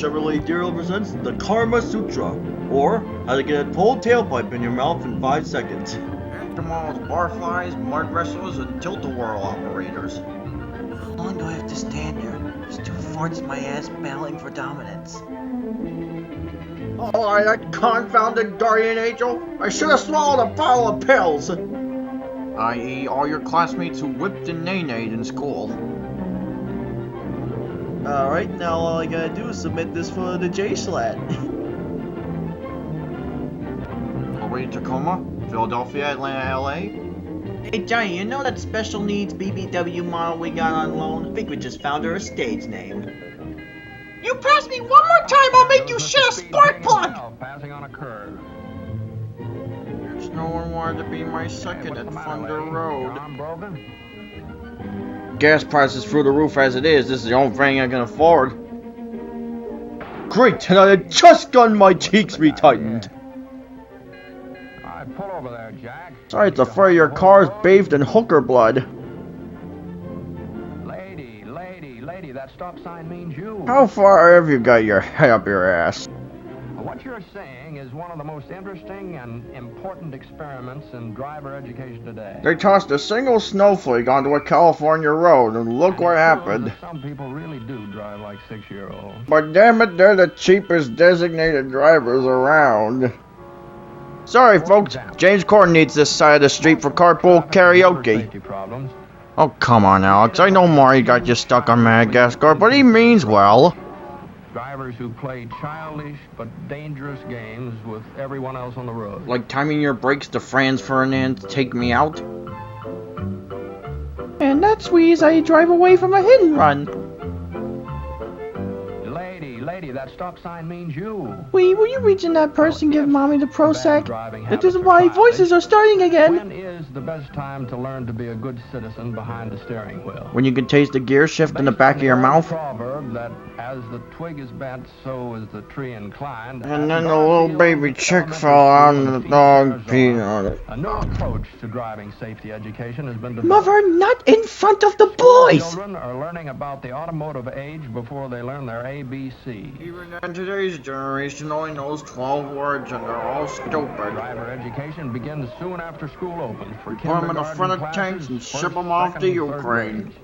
Chevrolet Deal presents the Karma Sutra, or how to get a full tailpipe in your mouth in 5 seconds. And tomorrow's barflies, mud wrestlers, and tilt-a-whirl operators. How long do I have to stand here? There's 2 forts in my ass battling for dominance. Oh, that confounded guardian angel! I should have swallowed a bottle of pills! I.e., all your classmates who whipped and nay-nayed in school. Alright, now all I gotta do is submit this for the J-Slat. Already Tacoma, Philadelphia, Atlanta, LA? Hey Johnny, you know that special needs BBW model we got on loan? I think we just found her a stage name. You pass me one more time, I'll make you shit a spark plug! Passing on a curve. There's no one wanted to be my second at Thunder Road. Gas prices through the roof as it is. This is the only thing I can afford. Great, and I had just gotten my cheeks retightened. Alright, pull over there, Jack. Sorry to furry your car's bathed in hooker blood. Lady, that stop sign means you. How far have you got your head up your ass? What you're saying is one of the most interesting and important experiments in driver education today. They tossed a single snowflake onto a California road, and look what happened. Some people really do drive like 6-year-olds. But damn it, they're the cheapest designated drivers around. Sorry, folks. James Corden needs this side of the street for carpool karaoke. Safety problems. Oh, come on, Alex. I know Maury got you stuck on Madagascar, but he means well. Drivers who play childish but dangerous games with everyone else on the road. Like timing your brakes to Franz Ferdinand to take me out. And that's wheeze I drive away from a hit and run. Lady, that stop sign means you. Wee, will you reach in that purse and give Mommy the Prozac? That That is why voices are starting again. When is the best time to learn to be a good citizen behind the steering wheel? When you can taste the gear shift in the back of your mouth. Proverb that as the twig is bent, so is the tree inclined. And then the little baby chick fell on the dog peed on it. A new approach to driving safety education has been developed. Mother, not in front of the boys! Children are learning about the automotive age before they learn their ABC. Even in today's generation only knows 12 words and they're all stupid. Driver education begins soon after school opens for Put them in the front of kindergarten tanks and classes, ship them first, off second, to and third Ukraine. grades.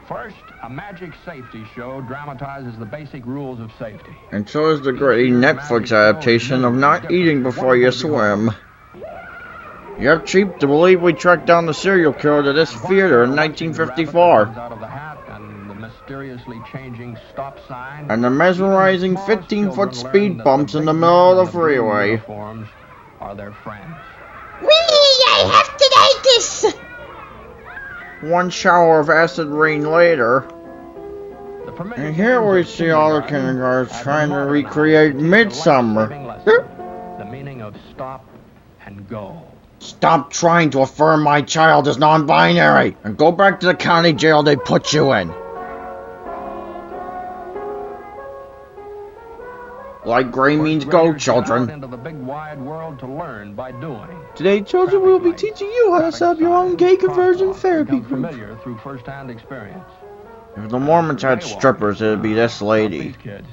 First, a magic safety show dramatizes the basic rules of safety. And so is the great Netflix adaptation of Not Eating Before You Swim. You're cheap to believe we tracked down the serial killer to this theater in 1954. Out of the hat and the mysteriously changing stop sign. And the mesmerizing 15-foot speed bumps in the middle of the freeway. Uniforms are their friends. Wee, I have tinnitus! One shower of acid rain later. And here we see all the kindergartners trying to recreate Midsummer. The meaning of stop and go. Stop trying to affirm my child is non-binary and go back to the county jail they put you in. Like gray means go, children. Into the big wide world to learn by doing. Today, children, we will be teaching you how to set up your own gay conversion therapy Become group. familiar through first-hand experience. If the Mormons had strippers, it'd be this lady. These kids.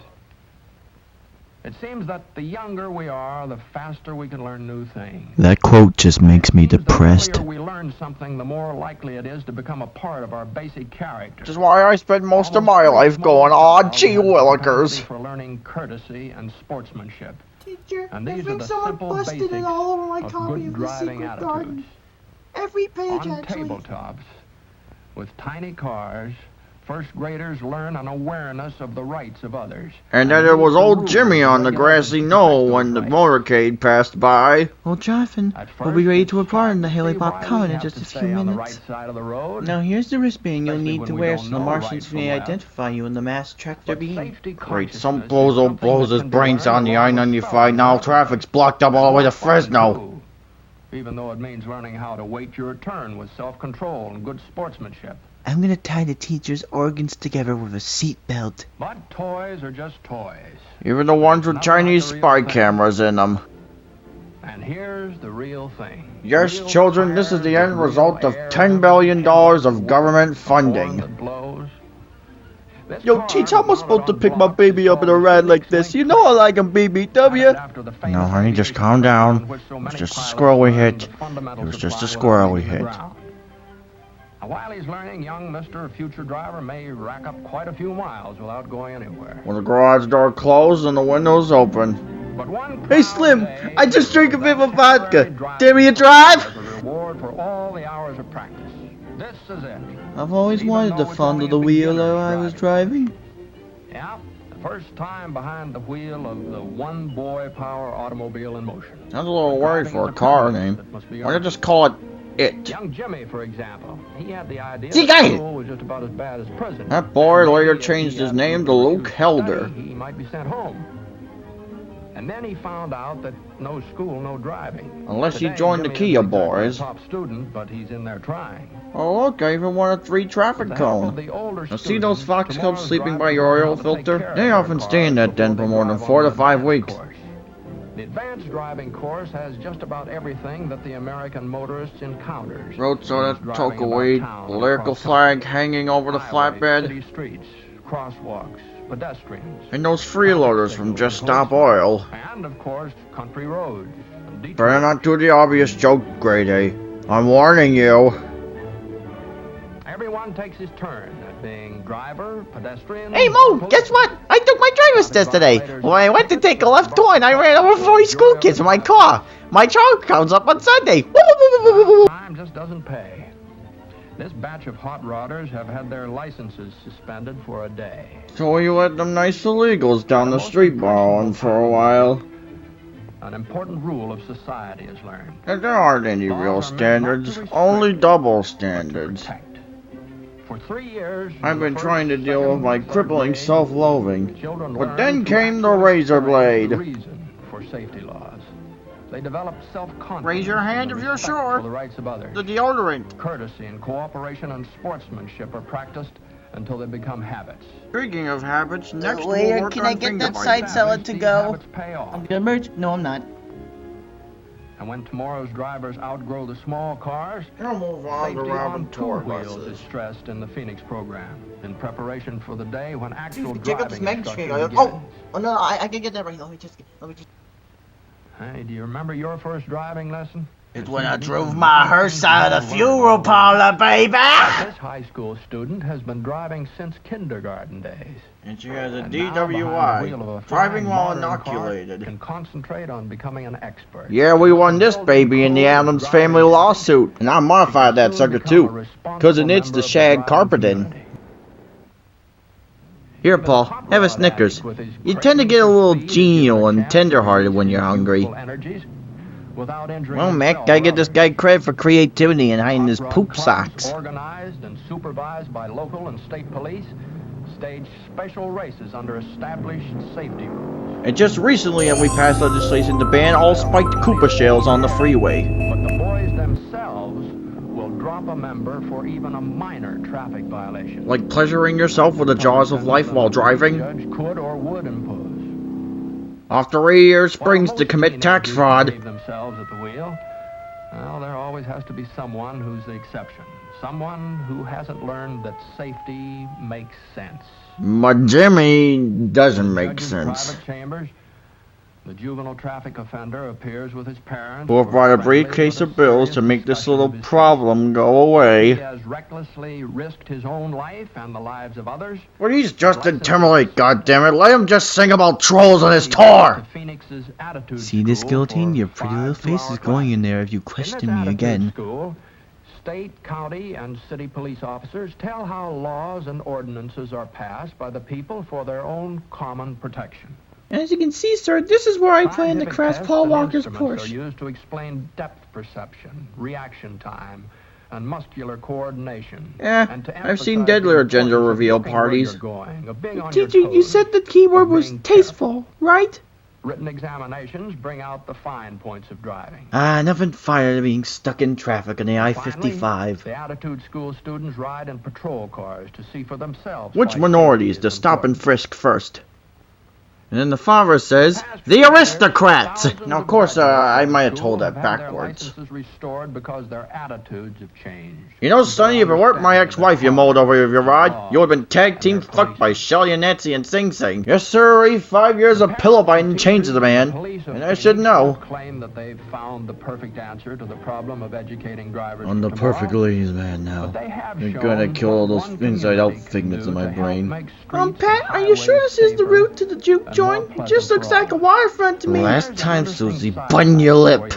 It seems that the younger we are, the faster we can learn new things. That quote just makes me depressed. The earlier we learn something, the more likely it is to become a part of our basic character. Which is why I spend most of my life going, aw, gee willikers. For learning courtesy and sportsmanship. Teacher, And I these are think the someone simple busted it basics all over my of copy good of The driving Secret attitudes. Garden. Every page, On actually. tabletops, with tiny cars, first graders learn an awareness of the rights of others. And then there was old Jimmy on the grassy knoll when the motorcade passed by. Well, Jonathan, At we'll first, be ready it's to report on the hard to Haley see Pop why we Comet in have just to a few stay on the minutes. right side of the road. Now, here's the wristband you'll Especially need when to we wear don't so the know Martians right from may left. identify you in the mass tractor But beam. safety Great, consciousness some is bozo something blows that his can be brains learned on the along with I-95. spelling Now and traffic's blocked up all the way to Fresno. too, even though it means learning how to wait your turn with self-control and good sportsmanship. I'm gonna tie the teacher's organs together with a seat belt. But toys are just toys. Even the ones with Chinese spy cameras in them. And here's the real thing. Yes, Real children, this is fire, the end real result of air, $10 billion of warm government storm funding. that blows. Yo, Teach, how am I supposed to pick my baby up in a ride like this? You know I like him, BBW. No, honey, just calm down. It was just a squirrel we hit. It was just a squirrel we hit. While he's learning, young Mr. Future Driver may rack up quite a few miles without going anywhere. When the garage door closed and the windows open. But one Hey, Slim, I just drank a bit of vodka. Dare me to drive? as a reward for all the hours of practice. This is it. I've always wanted to fondle the wheel while I was driving. Yeah, the first time behind the wheel of the one-boy power automobile in motion. Sounds a little worried for a car name. Why don't you just call it? Young Jimmy, for example, he had the idea See, that guy! school was just about as bad as prison. That boy And later maybe if changed he his had name to to Luke study, Helder. He might be sent home. And then he found out that no school, no driving. Unless he Today, joined the Jimmy Kia isn't exactly a boys. top student, but he's in there trying. Oh look, I even won a 3 traffic With the help of cone. the older Now see those students, fox cubs tomorrow's sleeping by drivers your learn oil how to take filter? care of They their often stay in cars that den before for they more than drive 4 to on the 5 advanced weeks. course. The advanced driving course has just about everything that the American motorist encounters. Road soda, when he's driving tokeweed, about town, lyrical across flag country, hanging over the highways, flatbed, city streets, crosswalks, pedestrians, and those freeloaders from Just Stop Oil. and of course country roads. and Better detours. not do the obvious joke, Grade A. I'm warning you. Everyone takes his turn at being driver, pedestrian. Hey, Mo, policeman. guess what? I took my driver's test today. When I went to take a left turn, I ran over 40 school kids in my car. My charge comes up on Sunday. Woo, woo, woo, woo, woo, woo. Time just doesn't pay. This batch of hot rodders have had their licenses suspended for a day. So you let them nice illegals down the street borrowing for a while. An important rule of society is learned. And there aren't any real standards, only double standards. Protect. For 3 years, I've been the trying to first, deal with second, my third crippling grade, self-loathing. children But learn then to came the actually razor recognize blade. the reason for safety laws. They develop self-confidence. Raise your hand and if you're respect sure. for the rights of others. The deodorant. Courtesy and cooperation and sportsmanship are practiced until they become habits. Speaking of habits, next waiter, we'll work can on I get finger that bites. side salad to These go? habits pay off. I'm gonna merge? No, I'm not. And when tomorrow's drivers outgrow the small cars, We'll move on to safety Robin on two tour wheels buses. is stressed in the Phoenix program in preparation for the day when actual Jacob's driving Meg instruction Street. begins. Oh no, I can get that right. Let me just. Hey, do you remember your first driving lesson? It's when I drove my hearse out of the funeral parlor, baby. This high school student has been driving since kindergarten days. And she has a And now, behind the wheel of DWI, a driving fine while modern car, inoculated. can concentrate on becoming an expert. Yeah, we won this baby in the Adams family lawsuit, and I modified that sucker too, 'cause it needs the shag carpeting. Here, Paul, have a Snickers. You tend to get a little genial and tenderhearted when you're hungry. Well, Mac, gotta give this guy credit for creativity and hiding his poop socks. Organized and supervised by local and state police, stage special races under established safety rules. And just recently we passed legislation to ban all spiked Koopa shells on the freeway. But the boys themselves will drop a member for even a minor traffic violation. Like pleasuring yourself with the jaws of life while driving. Judge could or would impose. After 3 years springs to commit tax fraud. Leave themselves at the wheel. Well, there always has to be someone who's the exception. Someone who hasn't learned that safety makes sense. But Jimmy doesn't make Judge's sense. private chambers, the juvenile traffic offender appears with his parents. We'll for brought a friendly briefcase but of bills to serious make this discussion little of his problem go He away. has recklessly risked his own life and the lives of others. Well, he's Justin Timberlake, goddammit. Let him just sing about trolls on his tour. Phoenix's attitude See this school guillotine? for Your pretty little 5 face is 2-hour going in classes. there if you In this question me attitude again. School, state, county, and city police officers tell how laws and ordinances are passed by the people for their own common protection. As you can see, sir, this is where I plan to Scientific crash tests Paul and Walker's instruments Porsche. are used to explain depth perception, reaction time, and muscular coordination. And to I've seen emphasize deadlier the gender importance of reveal looking where parties. you're going, of being on your Teacher, you toes. said the keyword was being tasteful, right? Written examinations bring out the fine points of driving. Ah, nothing finer than being stuck in traffic on the I-55. Finally, the attitude school students ride in patrol cars to see for themselves Which why minorities safety to is stop and important. frisk first? And then the father says, the aristocrats! Now, of course, I might have told that backwards. Restored because their attitudes have changed. You know, Sonny, if it weren't my ex-wife you mowed over with your rod, you would have been tag-team fucked by Shelly and Nancy and Sing Sing. Yes, sir, 5 years of pillow biting changes the man. And I should know. Claim that they've found the perfect answer to the problem of educating drivers. I'm the perfect ladies man now. You're gonna kill all those inside-out figments in my brain. Pat, are you sure this is the route to the juke joint? It just looks like a waterfront to me. Last time, Susie, button your lip.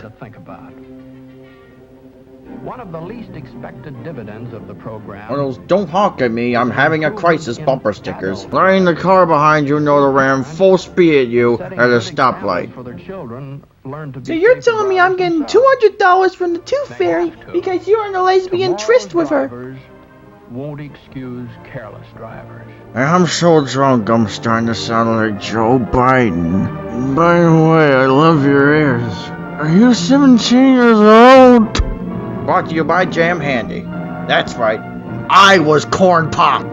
One of the least expected dividends of the program. One of those "don't honk at me, I'm having a crisis" bumper stickers. Flying the car behind you know to ram full speed at you at a stoplight. So you're telling me I'm getting $200 from the Tooth Fairy because you're on a lesbian tryst with her? Won't excuse careless drivers. I'm so drunk I'm starting to sound like Joe Biden. By the way, I love your ears. Are you 17 years old? Brought to you by Jam Handy. That's right, I was Corn Pop.